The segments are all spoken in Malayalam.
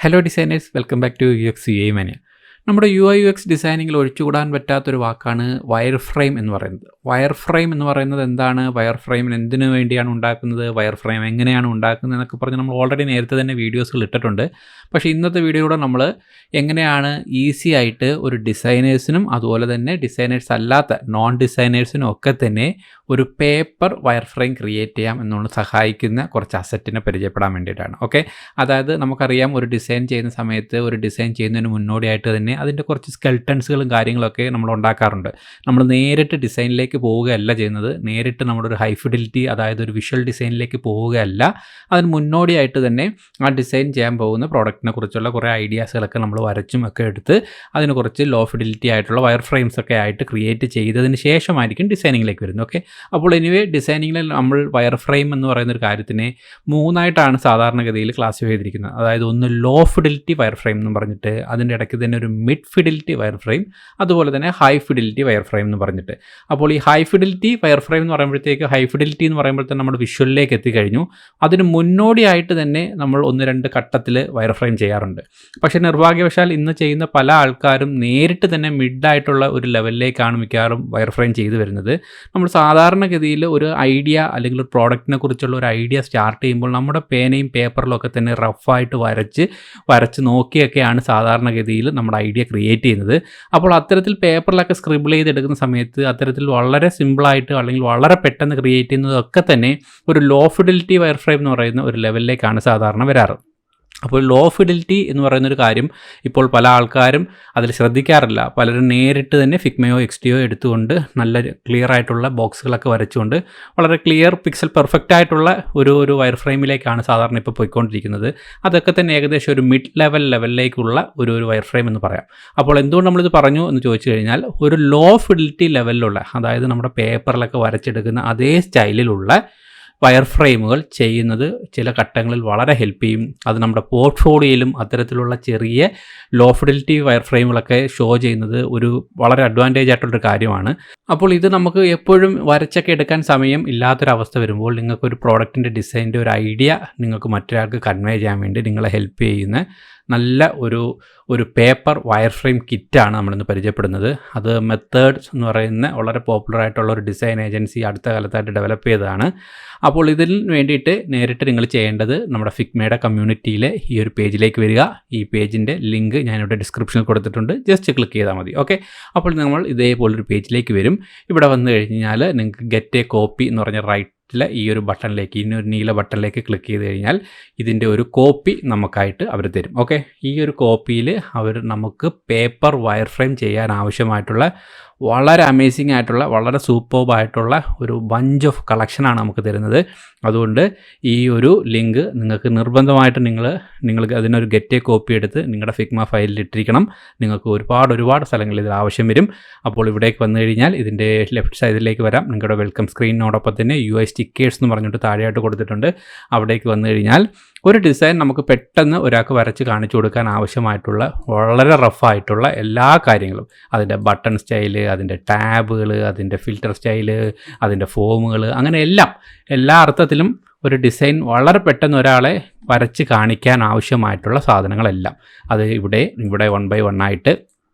Hello designers, welcome back to uxuimania. നമ്മുടെ UI/UX ഡിസൈനിങ്ങിൽ ഒഴിച്ചുകൂടാൻ പറ്റാത്തൊരു വാക്കാണ് വയർ ഫ്രെയിം എന്ന് പറയുന്നത്. വയർ ഫ്രെയിം എന്ന് പറയുന്നത് എന്താണ്? വയർ ഫ്രെയിമിന് എന്തിനു വേണ്ടിയാണ് ഉണ്ടാക്കുന്നത്? വയർ ഫ്രെയിം എങ്ങനെയാണ് ഉണ്ടാക്കുന്നത് എന്നൊക്കെ പറഞ്ഞ് നമ്മൾ ഓൾറെഡി നേരത്തെ തന്നെ വീഡിയോസുകൾ ഇട്ടിട്ടുണ്ട്. പക്ഷേ ഇന്നത്തെ വീഡിയോയിലൂടെ നമ്മൾ എങ്ങനെയാണ് ഈസി ആയിട്ട് ഒരു ഡിസൈനേഴ്സിനും അതുപോലെ തന്നെ ഡിസൈനേഴ്സ് അല്ലാത്ത നോൺ ഡിസൈനേഴ്സിനും ഒക്കെ തന്നെ ഒരു പേപ്പർ വയർ ഫ്രെയിം ക്രിയേറ്റ് ചെയ്യാം എന്നുകൊണ്ട് സഹായിക്കുന്ന കുറച്ച് അസറ്റിനെ പരിചയപ്പെടാൻ വേണ്ടിയിട്ടാണ്. ഓക്കെ, അതായത് നമുക്കറിയാം ഒരു ഡിസൈൻ ചെയ്യുന്ന സമയത്ത് ഒരു ഡിസൈൻ ചെയ്യുന്നതിന് മുന്നോടിയായിട്ട് തന്നെ അതിൻ്റെ കുറച്ച് സ്കെൽട്ടൺസുകളും കാര്യങ്ങളൊക്കെ നമ്മൾ ഉണ്ടാക്കാറുണ്ട്. നമ്മൾ നേരിട്ട് ഡിസൈനിലേക്ക് പോവുകയല്ല ചെയ്യുന്നത്, നേരിട്ട് നമ്മുടെ ഒരു ഹൈ ഫിഡിലിറ്റി അതായത് ഒരു വിഷ്വൽ ഡിസൈനിലേക്ക് പോവുകയല്ല, അതിന് മുന്നോടിയായിട്ട് തന്നെ ആ ഡിസൈൻ ചെയ്യാൻ പോകുന്ന പ്രോഡക്റ്റിനെ കുറിച്ചുള്ള കുറേ ഐഡിയാസുകളൊക്കെ നമ്മൾ വരച്ചും ഒക്കെ എടുത്ത് അതിന് കുറച്ച് ലോ ഫിഡിലിറ്റി ആയിട്ടുള്ള വയർ ഫ്രെയിംസ് ഒക്കെ ആയിട്ട് ക്രിയേറ്റ് ചെയ്തതിന് ശേഷമായിരിക്കും ഡിസൈനിങ്ങിലേക്ക് വരുന്നത്. ഓക്കെ, അപ്പോൾ എനിവേ ഡിസൈനിങ്ങിൽ നമ്മൾ വയർ ഫ്രെയിം എന്ന് പറയുന്ന ഒരു കാര്യത്തിനെ മൂന്നായിട്ടാണ് സാധാരണഗതിയിൽ ക്ലാസിഫൈ ചെയ്തിരിക്കുന്നത്. അതായത് ഒന്ന് ലോ ഫിഡിലിറ്റി വയർ ഫ്രെയിം എന്ന് പറഞ്ഞിട്ട്, അതിൻ്റെ ഇടയ്ക്ക് തന്നെ ഒരു മിഡ് ഫിഡിലിറ്റി വയർ ഫ്രെയിം, അതുപോലെ തന്നെ ഹൈ ഫിഡിലിറ്റി വയർ ഫ്രെയിം എന്ന് പറഞ്ഞിട്ട്. അപ്പോൾ ഈ ഹൈ ഫിഡിലിറ്റി വയർ ഫ്രെയിം എന്ന് പറയുമ്പോഴത്തേക്ക്, ഹൈ ഫിഡിലിറ്റി എന്ന് പറയുമ്പോഴത്തേക്ക് നമ്മുടെ വിഷ്വലിലേക്ക് എത്തിക്കഴിഞ്ഞു. അതിന് മുന്നോടിയായിട്ട് തന്നെ നമ്മൾ 1-2 ഘട്ടത്തിൽ വയർ ഫ്രെയിം ചെയ്യാറുണ്ട്. പക്ഷേ നിർഭാഗ്യവശാൽ ഇന്ന് ചെയ്യുന്ന പല ആൾക്കാരും നേരിട്ട് തന്നെ മിഡായിട്ടുള്ള ഒരു ലെവലിലേക്കാണ് മിക്കവാറും വയർ ഫ്രെയിം ചെയ്തു വരുന്നത്. നമ്മൾ സാധാരണഗതിയിൽ ഒരു ഐഡിയ അല്ലെങ്കിൽ ഒരു പ്രോഡക്റ്റിനെ കുറിച്ചുള്ള ഒരു ഐഡിയ സ്റ്റാർട്ട് ചെയ്യുമ്പോൾ നമ്മുടെ പേനയും പേപ്പറിലൊക്കെ തന്നെ റഫായിട്ട് വരച്ച് നോക്കിയൊക്കെയാണ് സാധാരണഗതിയിൽ നമ്മുടെ ഐഡിയ ക്രിയേറ്റ് ചെയ്യുന്നത്. അപ്പോൾ അത്തരത്തിൽ പേപ്പറിലൊക്കെ സ്ക്രിബിൾ ചെയ്തെടുക്കുന്ന സമയത്ത് അത്തരത്തിൽ വളരെ സിമ്പിളായിട്ട് അല്ലെങ്കിൽ വളരെ പെട്ടെന്ന് ക്രിയേറ്റ് ചെയ്യുന്നതൊക്കെ തന്നെ ഒരു ലോ ഫിഡിലിറ്റി വയർ ഫ്രെയിം എന്ന് പറയുന്ന ഒരു ലെവലിലേക്കാണ് സാധാരണ വരാറ്. അപ്പോൾ ലോ ഫിഡിലിറ്റി എന്ന് പറയുന്നൊരു കാര്യം ഇപ്പോൾ പല ആൾക്കാരും അതിൽ ശ്രദ്ധിക്കാറില്ല. പലരും നേരിട്ട് തന്നെ ഫിഗ്മയോ എക്സ്ഡിയോ എടുത്തുകൊണ്ട് നല്ല ക്ലിയർ ആയിട്ടുള്ള ബോക്സുകളൊക്കെ വരച്ചുകൊണ്ട് വളരെ ക്ലിയർ പിക്സൽ പെർഫെക്റ്റ് ആയിട്ടുള്ള ഒരു വയർ ഫ്രെയിമിലേക്കാണ് സാധാരണ ഇപ്പോൾ പോയിക്കൊണ്ടിരിക്കുന്നത്. അതൊക്കെ തന്നെ ഏകദേശം ഒരു മിഡ് ലെവലിലേക്കുള്ള ഒരു വയർ ഫ്രെയിം എന്ന് പറയാം. അപ്പോൾ എന്തുകൊണ്ട് നമ്മളിത് പറഞ്ഞു എന്ന് ചോദിച്ചു കഴിഞ്ഞാൽ, ഒരു ലോ ഫിഡിലിറ്റി ലെവലിലുള്ള, അതായത് നമ്മുടെ പേപ്പറിലൊക്കെ വരച്ചെടുക്കുന്ന അതേ സ്റ്റൈലിലുള്ള വയർ ഫ്രെയിമുകൾ ചെയ്യുന്നത് ചില ഘട്ടങ്ങളിൽ വളരെ ഹെൽപ്പ് ചെയ്യും. അത് നമ്മുടെ പോർട്ട്ഫോളിയോയിലും അത്തരത്തിലുള്ള ചെറിയ ലോ ഫിഡിലിറ്റി വയർ ഫ്രെയിമുകളൊക്കെ ഷോ ചെയ്യുന്നത് ഒരു വളരെ അഡ്വാൻറ്റേജ് ആയിട്ടുള്ളൊരു കാര്യമാണ്. അപ്പോൾ ഇത് നമുക്ക് എപ്പോഴും വരച്ചൊക്കെ എടുക്കാൻ സമയം ഇല്ലാത്തൊരവസ്ഥ വരുമ്പോൾ നിങ്ങൾക്കൊരു പ്രോഡക്റ്റിൻ്റെ ഡിസൈൻ്റെ ഒരു ഐഡിയ നിങ്ങൾക്ക് മറ്റൊരാൾക്ക് കൺവേ ചെയ്യാൻ വേണ്ടി നിങ്ങളെ ഹെൽപ്പ് ചെയ്യുന്ന നല്ല ഒരു പേപ്പർ വയർ ഫ്രെയിം കിറ്റാണ് നമ്മളിന്ന് പരിചയപ്പെടുന്നത്. അത് മെത്തേഡ്സ് എന്ന് പറയുന്ന വളരെ പോപ്പുലറായിട്ടുള്ള ഒരു ഡിസൈൻ ഏജൻസി അടുത്ത കാലത്തായിട്ട് ഡെവലപ്പ് ചെയ്തതാണ്. അപ്പോൾ ഇതിന് വേണ്ടിയിട്ട് നേരിട്ട് നിങ്ങൾ ചെയ്യേണ്ടത് നമ്മുടെ ഫിഗ്മയുടെ കമ്മ്യൂണിറ്റിയിലെ ഈ ഒരു പേജിലേക്ക് വരിക. ഈ പേജിൻ്റെ ലിങ്ക് ഞാനിവിടെ ഡിസ്ക്രിപ്ഷനിൽ കൊടുത്തിട്ടുണ്ട്, ജസ്റ്റ് ക്ലിക്ക് ചെയ്താൽ മതി. ഓക്കെ, അപ്പോൾ നമ്മൾ ഇതേപോലൊരു പേജിലേക്ക് വരും. ഇവിടെ വന്നു കഴിഞ്ഞാൽ നിങ്ങൾക്ക് ഗെറ്റ് എ കോപ്പി എന്ന് പറഞ്ഞ ഈ ഒരു ബട്ടണിലേക്ക്, ഒരു നീല ബട്ടണിലേക്ക് ക്ലിക്ക് ചെയ്ത് കഴിഞ്ഞാൽ ഇതിൻ്റെ ഒരു കോപ്പി നമുക്കായിട്ട് അവർ തരും. ഓക്കെ, ഈ ഒരു കോപ്പിയിൽ അവർ നമുക്ക് പേപ്പർ വയർ ഫ്രെയിം ചെയ്യാൻ ആവശ്യമായിട്ടുള്ള വളരെ അമേസിംഗ് ആയിട്ടുള്ള വളരെ സൂപ്പർബായിട്ടുള്ള ഒരു ബഞ്ച് ഓഫ് കളക്ഷനാണ് നമുക്ക് തരുന്നത്. അതുകൊണ്ട് ഈ ഒരു ലിങ്ക് നിങ്ങൾക്ക് നിർബന്ധമായിട്ട് നിങ്ങൾക്ക് അതിനൊരു ഗെറ്റ് എ കോപ്പി എടുത്ത് നിങ്ങളുടെ ഫിഗ്മ ഫയലിൽ ഇട്ടിരിക്കണം. നിങ്ങൾക്ക് ഒരുപാട് സ്ഥലങ്ങളിൽ ഇതിൽ ആവശ്യം വരും. അപ്പോൾ ഇവിടേക്ക് വന്നു കഴിഞ്ഞാൽ ഇതിൻ്റെ ലെഫ്റ്റ് സൈഡിലേക്ക് വരാം. നിങ്ങളുടെ വെൽക്കം സ്ക്രീനിനോടൊപ്പം തന്നെ UI സ്റ്റിക്കേഴ്സ് എന്ന് പറഞ്ഞിട്ട് താഴെയായിട്ട് കൊടുത്തിട്ടുണ്ട്. അവിടേക്ക് വന്നു കഴിഞ്ഞാൽ ഒരു ഡിസൈൻ നമുക്ക് പെട്ടെന്ന് ഒരാൾക്ക് വരച്ച് കാണിച്ചു കൊടുക്കാൻ ആവശ്യമായിട്ടുള്ള വളരെ റഫായിട്ടുള്ള എല്ലാ കാര്യങ്ങളും, അതിൻ്റെ ബട്ടൺ സ്റ്റൈല്, അതിൻ്റെ ടാബുകൾ, അതിൻ്റെ ഫിൽറ്റർ സ്റ്റൈല്, അതിൻ്റെ ഫോമുകൾ, അങ്ങനെ എല്ലാ അർത്ഥത്തിലും ഒരു ഡിസൈൻ വളരെ പെട്ടെന്ന് ഒരാളെ വരച്ച് കാണിക്കാൻ ആവശ്യമായിട്ടുള്ള സാധനങ്ങളെല്ലാം അത് ഇവിടെ 1 by 1 ആയിട്ട്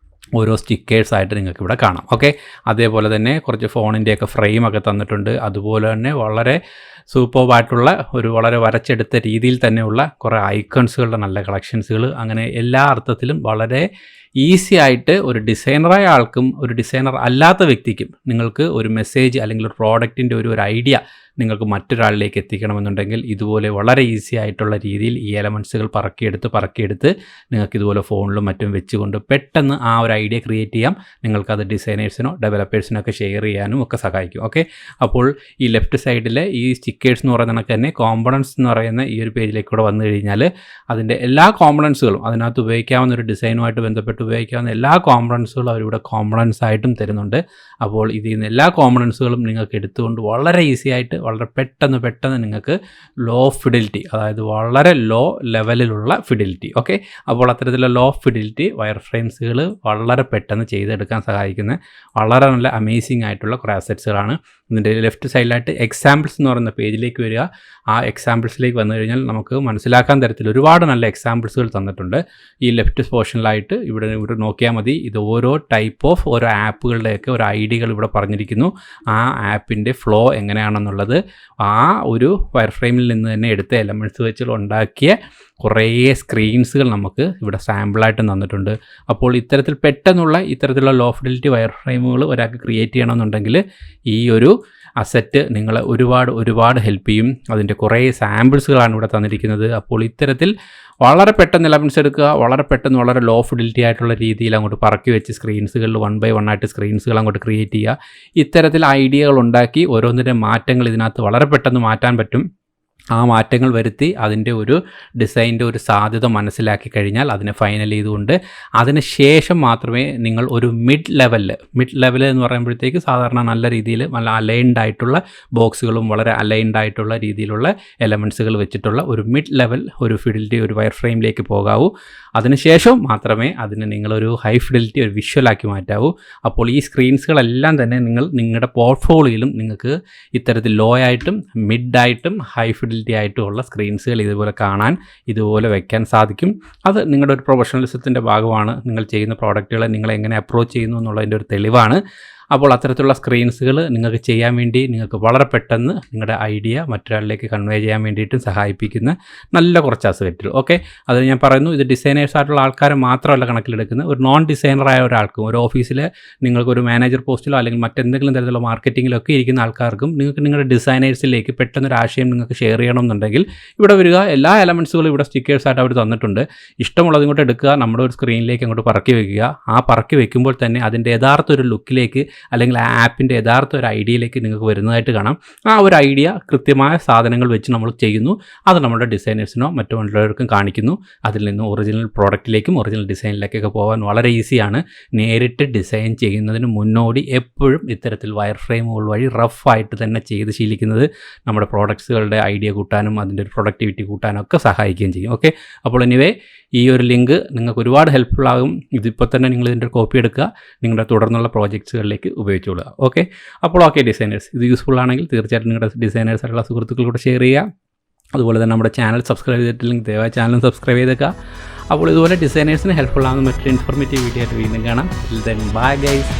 ഓരോ സ്റ്റിക്കേഴ്സായിട്ട് നിങ്ങൾക്ക് ഇവിടെ കാണാം. ഓക്കെ, അതേപോലെ തന്നെ കുറച്ച് ഫോണിൻ്റെയൊക്കെ ഫ്രെയിമൊക്കെ തന്നിട്ടുണ്ട്. അതുപോലെ തന്നെ വളരെ സൂപ്പർബായിട്ടുള്ള വളരെ വരച്ചെടുത്ത രീതിയിൽ തന്നെയുള്ള കുറേ ഐക്കൺസുകളുടെ നല്ല കളക്ഷൻസുകൾ, അങ്ങനെ എല്ലാ അർത്ഥത്തിലും വളരെ ഈസി ആയിട്ട് ഒരു ഡിസൈനറായ ആൾക്കും ഒരു ഡിസൈനർ അല്ലാത്ത വ്യക്തിക്കും നിങ്ങൾക്ക് ഒരു മെസ്സേജ് അല്ലെങ്കിൽ ഒരു പ്രോഡക്റ്റിൻ്റെ ഒരു ഐഡിയ നിങ്ങൾക്ക് മറ്റൊരാളിലേക്ക് എത്തിക്കണമെന്നുണ്ടെങ്കിൽ ഇതുപോലെ വളരെ ഈസി ആയിട്ടുള്ള രീതിയിൽ ഈ എലമെൻറ്റ്സുകൾ പറക്കിയെടുത്ത് നിങ്ങൾക്ക് ഇതുപോലെ ഫോണിലും മറ്റും വെച്ചുകൊണ്ട് പെട്ടെന്ന് ആ ഒരു ഐഡിയ ക്രിയേറ്റ് ചെയ്യാം. നിങ്ങൾക്കത് ഡിസൈനേഴ്സിനോ ഡെവലപ്പേഴ്സിനോ ഒക്കെ ഷെയർ ചെയ്യാനും ഒക്കെ സഹായിക്കും. ഓക്കെ, അപ്പോൾ ഈ ലെഫ്റ്റ് സൈഡിലെ ഈ സ്റ്റിക്കേഴ്സ് എന്ന് പറയുന്ന കണക്ക് തന്നെ കോമ്പണൻസ് എന്ന് പറയുന്ന ഈ ഒരു പേജിലേക്ക് കൂടെ വന്നു കഴിഞ്ഞാൽ അതിൻ്റെ എല്ലാ കോമ്പണൻസുകളും, അതിനകത്ത് ഉപയോഗിക്കാവുന്ന ഒരു ഡിസൈനുമായിട്ട് ബന്ധപ്പെട്ട് ഉപയോഗിക്കാവുന്ന എല്ലാ കോമ്പണൻസുകളും അവരിവിടെ കോമ്പണൻസ് ആയിട്ടും തരുന്നുണ്ട്. അപ്പോൾ ഇതിൽ നിന്ന് എല്ലാ കോമ്പണൻസുകളും നിങ്ങൾക്ക് എടുത്തുകൊണ്ട് വളരെ ഈസി ആയിട്ട് വളരെ പെട്ടെന്ന് നിങ്ങൾക്ക് ലോ ഫിഡിലിറ്റി, അതായത് വളരെ ലോ ലെവലിലുള്ള ഫിഡിലിറ്റി, ഓക്കെ, അപ്പോൾ അത്തരത്തിലുള്ള ലോ ഫിഡിലിറ്റി വയർ ഫ്രെയിംസുകൾ വളരെ പെട്ടെന്ന് ചെയ്തെടുക്കാൻ സഹായിക്കുന്ന വളരെ നല്ല അമേസിംഗ് ആയിട്ടുള്ള കുറേ അസറ്റ്സുകളാണ് ഇതിൻ്റെ ലെഫ്റ്റ് സൈഡിലായിട്ട് എക്സാമ്പിൾസ് എന്ന് പറയുന്ന പേജിലേക്ക് വരിക. ആ എക്സാമ്പിൾസിലേക്ക് വന്നു കഴിഞ്ഞാൽ നമുക്ക് മനസ്സിലാക്കാൻ തരത്തിൽ ഒരുപാട് നല്ല എക്സാമ്പിൾസുകൾ തന്നിട്ടുണ്ട്. ഈ ലെഫ്റ്റ് പോർഷനിലായിട്ട് ഇവിടെ നോക്കിയാൽ മതി. ഇത് ഓരോ ടൈപ്പ് ഓഫ് ഓരോ ആപ്പുകളുടെയൊക്കെ ഒരു ഐഡിയകൾ ഇവിടെ പറഞ്ഞിരിക്കുന്നു. ആ ആപ്പിൻ്റെ ഫ്ലോ എങ്ങനെയാണെന്നുള്ളത് ആ ഒരു വയർഫ്രെയിമിൽ നിന്ന് തന്നെ എടുത്ത എലമെൻറ്റ്സ് വെച്ച് ഉണ്ടാക്കിയ കുറേ സ്ക്രീൻസുകൾ നമുക്ക് ഇവിടെ സാമ്പിളായിട്ട് തന്നിട്ടുണ്ട്. അപ്പോൾ ഇത്തരത്തിലുള്ള ലോ ഫിഡലിറ്റി വയർ ഫ്രെയിമുകൾ ഒരാൾക്ക് ക്രിയേറ്റ് ചെയ്യണമെന്നുണ്ടെങ്കിൽ ഈ ഒരു അസറ്റ് നിങ്ങളെ ഒരുപാട് ഹെൽപ്പ് ചെയ്യും. അതിൻ്റെ കുറേ സാമ്പിൾസുകളാണ് ഇവിടെ തന്നിരിക്കുന്നത്. അപ്പോൾ ഇത്തരത്തിൽ വളരെ പെട്ടെന്ന് എലമെൻറ്റ്സ് എടുക്കുക, വളരെ പെട്ടെന്ന് വളരെ ലോ ഫിഡലിറ്റി ആയിട്ടുള്ള രീതിയിൽ അങ്ങോട്ട് പറക്കി വെച്ച് സ്ക്രീൻസുകളിൽ 1 by 1 ആയിട്ട് സ്ക്രീൻസുകൾ അങ്ങോട്ട് ക്രിയേറ്റ് ചെയ്യുക. ഇത്തരത്തിൽ ഐഡിയകൾ ഉണ്ടാക്കി ഓരോന്നിൻ്റെ മാറ്റങ്ങൾ ഇതിനകത്ത് വളരെ പെട്ടെന്ന് മാറ്റാൻ പറ്റും. ആ മാറ്റങ്ങൾ വരുത്തി അതിൻ്റെ ഒരു ഡിസൈൻ്റെ ഒരു സാധ്യത മനസ്സിലാക്കി കഴിഞ്ഞാൽ അതിനെ ഫൈനൽ ചെയ്തുകൊണ്ട് അതിന് ശേഷം മാത്രമേ നിങ്ങൾ ഒരു മിഡ് ലെവൽ എന്ന് പറയുമ്പോഴത്തേക്ക് സാധാരണ നല്ല രീതിയിൽ നല്ല അലൈൻഡ് ആയിട്ടുള്ള ബോക്സുകളും വളരെ അലൈൻഡ് ആയിട്ടുള്ള രീതിയിലുള്ള എലമെൻറ്റ്സുകൾ വെച്ചിട്ടുള്ള ഒരു മിഡ് ലെവൽ ഒരു ഫിഡിലിറ്റി ഒരു വയർ ഫ്രെയിമിലേക്ക് പോകാവൂ. അതിനുശേഷം മാത്രമേ അതിനെ നിങ്ങളൊരു ഹൈ ഫിഡിലിറ്റി ഒരു വിഷ്വലാക്കി മാറ്റാവൂ. അപ്പോൾ ഈ സ്ക്രീൻസുകളെല്ലാം തന്നെ നിങ്ങളുടെ പോർട്ട്ഫോളിയോയിലും നിങ്ങൾക്ക് ഇത്തരത്തിൽ ലോ ആയിട്ടും മിഡായിട്ടും ഹൈ ഫിഡിലിറ്റി ആയിട്ടുമുള്ള സ്ക്രീൻസുകൾ ഇതുപോലെ കാണാൻ ഇതുപോലെ വയ്ക്കാൻ സാധിക്കും. അത് നിങ്ങളുടെ ഒരു പ്രൊഫഷണലിസത്തിൻ്റെ ഭാഗമാണ്. നിങ്ങൾ ചെയ്യുന്ന പ്രോഡക്റ്റുകളെ നിങ്ങൾ എങ്ങനെ അപ്രോച്ച് ചെയ്യുന്നു എന്നുള്ളതിൻ്റെ ഒരു തെളിവാണ്. അപ്പോൾ അത്തരത്തിലുള്ള സ്ക്രീൻസുകൾ നിങ്ങൾക്ക് ചെയ്യാൻ വേണ്ടി നിങ്ങൾക്ക് വളരെ പെട്ടെന്ന് നിങ്ങളുടെ ഐഡിയ മറ്റൊരാളിലേക്ക് കൺവേ ചെയ്യാൻ വേണ്ടിയിട്ടും സഹായിപ്പിക്കുന്ന നല്ല കുറച്ച് അസറ്റുകൾ. ഓക്കെ, അത് ഞാൻ പറയുന്നു, ഇത് ഡിസൈനേഴ്സ് ആയിട്ടുള്ള ആൾക്കാരെ മാത്രമല്ല കണക്കിലെടുക്കുന്നത്. ഒരു നോൺ ഡിസൈനറായ ഒരാൾക്കും ഒരു ഓഫീസിൽ നിങ്ങൾക്കൊരു മാനേജർ പോസ്റ്റിലോ അല്ലെങ്കിൽ മറ്റെന്തെങ്കിലും തരത്തിലുള്ള മാർക്കറ്റിങ്ങിലൊക്കെ ഇരിക്കുന്ന ആൾക്കാർക്കും നിങ്ങൾക്ക് നിങ്ങളുടെ ഡിസൈനേഴ്സിലേക്ക് പെട്ടെന്നൊരു ആശയം നിങ്ങൾക്ക് ഷെയർ ചെയ്യണമെന്നുണ്ടെങ്കിൽ ഇവിടെ വരിക. എല്ലാ എലമെൻറ്റ്സുകളും ഇവിടെ സ്റ്റിക്കേഴ്സായിട്ട് അവർ തന്നിട്ടുണ്ട്. ഇഷ്ടമുള്ളത് ഇങ്ങോട്ട് എടുക്കുക, നമ്മുടെ ഒരു സ്ക്രീനിലേക്ക് അങ്ങോട്ട് പറക്കി വയ്ക്കുക. ആ പറക്കി വയ്ക്കുമ്പോൾ തന്നെ അതിൻ്റെ യഥാർത്ഥ ഒരു ലുക്കിലേക്ക് അല്ലെങ്കിൽ ആ ആപ്പിൻ്റെ യഥാർത്ഥ ഒരു ഐഡിയയിലേക്ക് നിങ്ങൾക്ക് വരുന്നതായിട്ട് കാണാം. ആ ഒരു ഐഡിയ കൃത്യമായ സാധനങ്ങൾ വെച്ച് നമ്മൾ ചെയ്യുന്നു. അത് നമ്മുടെ ഡിസൈനേഴ്സിനോ മറ്റുള്ളവർക്കും കാണിക്കുന്നു. അതിൽ നിന്ന് ഒറിജിനൽ പ്രോഡക്റ്റിലേക്കും ഒറിജിനൽ ഡിസൈനിലേക്കൊക്കെ പോകാൻ വളരെ ഈസിയാണ്. നേരിട്ട് ഡിസൈൻ ചെയ്യുന്നതിന് മുന്നോടി എപ്പോഴും ഇത്തരത്തിൽ വയർ ഫ്രെയിമുകൾ വഴി റഫായിട്ട് തന്നെ ചെയ്ത് ശീലിക്കുന്നത് നമ്മുടെ പ്രോഡക്ട്സുകളുടെ ഐഡിയ കൂട്ടാനും അതിൻ്റെ ഒരു പ്രൊഡക്ടിവിറ്റി കൂട്ടാനും ഒക്കെ സഹായിക്കുകയും ചെയ്യും. ഓക്കെ, അപ്പോൾ എനിവേ ഈ ഒരു ലിങ്ക് നിങ്ങൾക്ക് ഒരുപാട് ഹെൽപ്ഫുൾ ആകും. ഇതിപ്പോൾ തന്നെ നിങ്ങൾ ഇതിൻ്റെ കോപ്പി എടുക്കുക, നിങ്ങളുടെ തുടർന്നുള്ള പ്രോജക്ട്സുകളിലേക്ക് ഉപയോഗിച്ചുകൊള്ളുക. ഓക്കെ, അപ്പോൾ ഓക്കെ ഡിസൈനേഴ്സ്, ഇത് യൂസ്ഫുൾ ആണെങ്കിൽ തീർച്ചയായിട്ടും നിങ്ങളുടെ ഡിസൈനേഴ്സ് ആയിട്ടുള്ള സുഹൃത്തുക്കളോട് ഷെയർ ചെയ്യുക. അതുപോലെ തന്നെ നമ്മുടെ ചാനൽ സബ്സ്ക്രൈബ് ചെയ്തിട്ടില്ലെങ്കിൽ ദയവായി ചാനൽ സബ്സ്ക്രൈബ് ചെയ്തേക്കുക. അപ്പോൾ ഇതുപോലെ ഡിസൈനേഴ്സിന് ഹെൽപ്ഫുൾ ആകുന്ന മറ്റൊരു ഇൻഫോർമേറ്റീവ് വീഡിയോ ആയിട്ട് വീണ്ടും കാണാം. Then bye guys.